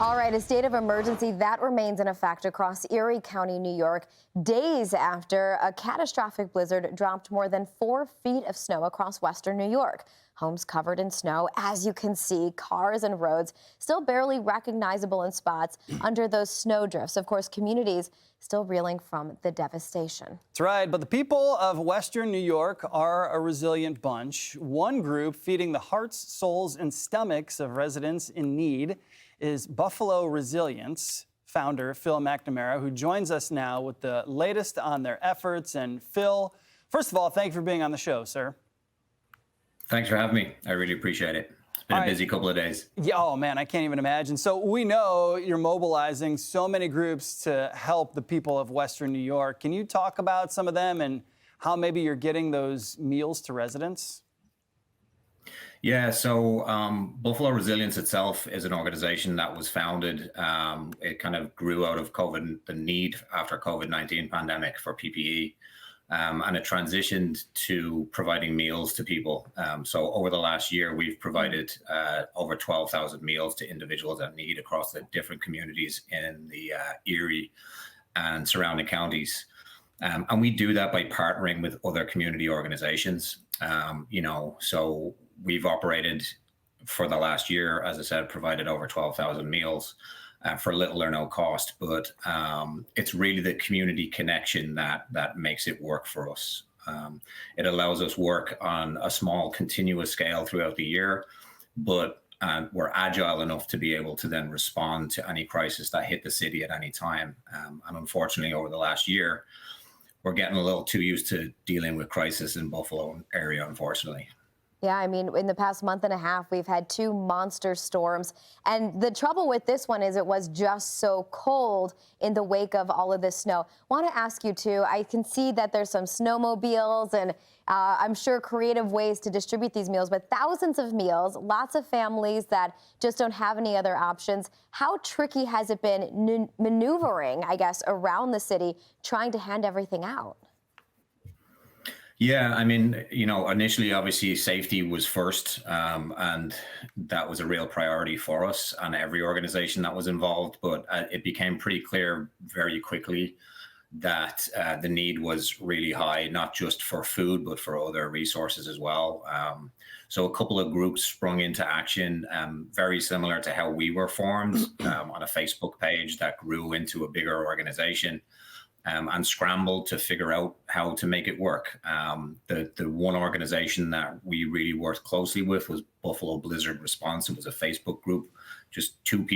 All right, a state of emergency that remains in effect across Erie County, New York, days after a catastrophic blizzard dropped more than 4 feet of snow across western New York. Homes covered in snow, as you can see, cars and roads still barely recognizable in spots under those snow drifts. Of course, communities still reeling from the devastation. That's right, but the people of western New York are a resilient bunch. One group feeding the hearts, souls, and stomachs of residents in need is Buffalo Resilience founder Phil McNamara, who joins us now with the latest on their efforts. And Phil, first of all, thank you for being on the show, sir. Thanks for having me. I really appreciate it. It's been a busy couple of days. Yeah, oh man, I can't even imagine. So we know you're mobilizing so many groups to help the people of western New York. Can you talk about some of them and how maybe you're getting those meals to residents? Yeah, so Buffalo Resilience itself is an organization that was founded. It kind of grew out of COVID, the need after COVID-19 pandemic for PPE, and it transitioned to providing meals to people. So over the last year, we've provided over 12,000 meals to individuals that need across the different communities in the Erie and surrounding counties. And we do that by partnering with other community organizations. So we've operated for the last year, as I said, provided over 12,000 meals for little or no cost. But it's really the community connection that makes it work for us. It allows us work on a small continuous scale throughout the year, but we're agile enough to be able to then respond to any crisis that hit the city at any time. And unfortunately, over the last year, we're getting a little too used to dealing with crisis in Buffalo area, unfortunately. Yeah, I mean, in the past month and a half, we've had 2 monster storms. And the trouble with this one is it was just so cold in the wake of all of this snow. Want to ask you, too, I can see that there's some snowmobiles and I'm sure creative ways to distribute these meals, but thousands of meals, lots of families that just don't have any other options. How tricky has it been maneuvering, I guess, around the city, trying to hand everything out? Yeah, I mean, initially, obviously, safety was first, and that was a real priority for us and every organization that was involved. But it became pretty clear very quickly that the need was really high, not just for food, but for other resources as well. So a couple of groups sprung into action, very similar to how we were formed on a Facebook page that grew into a bigger organization. And scrambled to figure out how to make it work. The one organization that we really worked closely with was Buffalo Blizzard Response. It was a Facebook group, just 2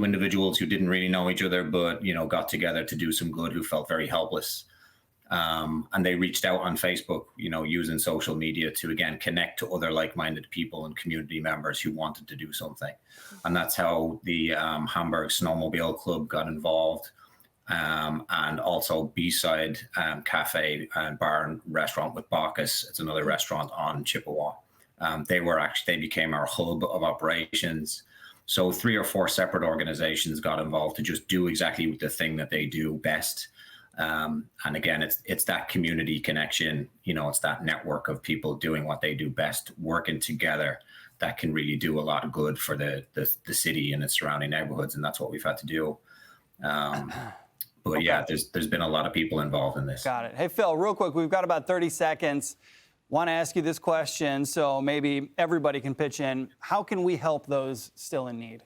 individuals who didn't really know each other, but got together to do some good, who felt very helpless. And they reached out on Facebook, using social media to, again, connect to other like-minded people and community members who wanted to do something. And that's how the Hamburg Snowmobile Club got involved. And also B-Side Cafe and Bar and Restaurant with Bacchus. It's another restaurant on Chippewa. They became our hub of operations. So 3 or 4 separate organizations got involved to just do exactly the thing that they do best. And again, it's that community connection. It's that network of people doing what they do best, working together, that can really do a lot of good for the city and its surrounding neighborhoods. And that's what we've had to do. But yeah, there's been a lot of people involved in this. Got it. Hey, Phil, real quick, we've got about 30 seconds. Want to ask you this question so maybe everybody can pitch in. How can we help those still in need?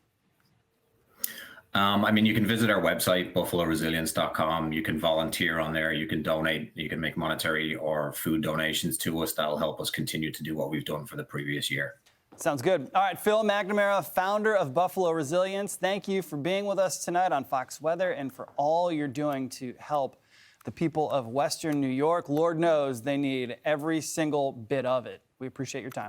You can visit our website, buffaloresilience.com. You can volunteer on there. You can donate. You can make monetary or food donations to us. That'll help us continue to do what we've done for the previous year. Sounds good. All right, Phil McNamara, founder of Buffalo Resilience, thank you for being with us tonight on Fox Weather and for all you're doing to help the people of western New York. Lord knows they need every single bit of it. We appreciate your time.